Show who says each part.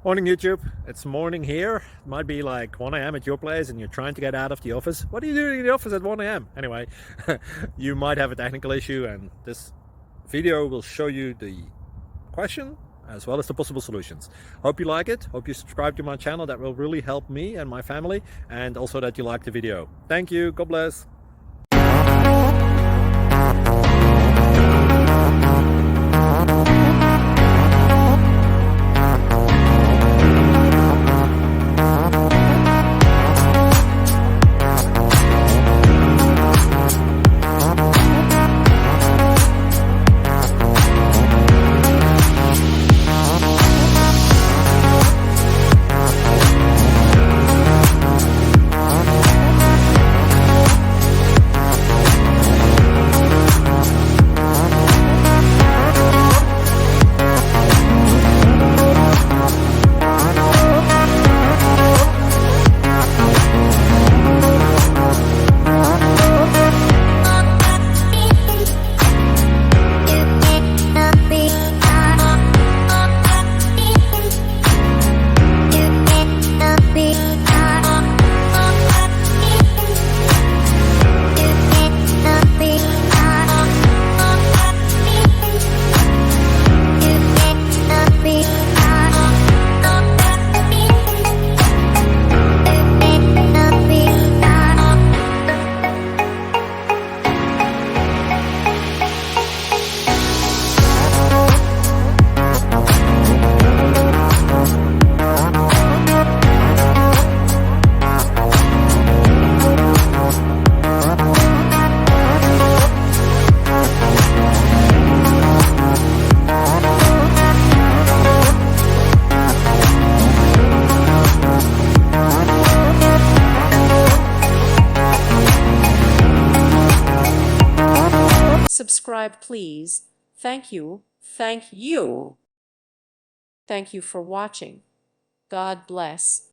Speaker 1: Morning YouTube, it's morning here. It might be like 1 a.m. at your place and you're trying to get out of the office. What are you doing in the office at 1 a.m.? Anyway, you might have a technical issue and this video will show you the question as well as the possible solutions. Hope you like it, hope you subscribe to my channel. That will really help me and my family, and also that you like the video. Thank you, God bless.
Speaker 2: Subscribe, please. Thank you. Thank you. Thank you for watching. God bless.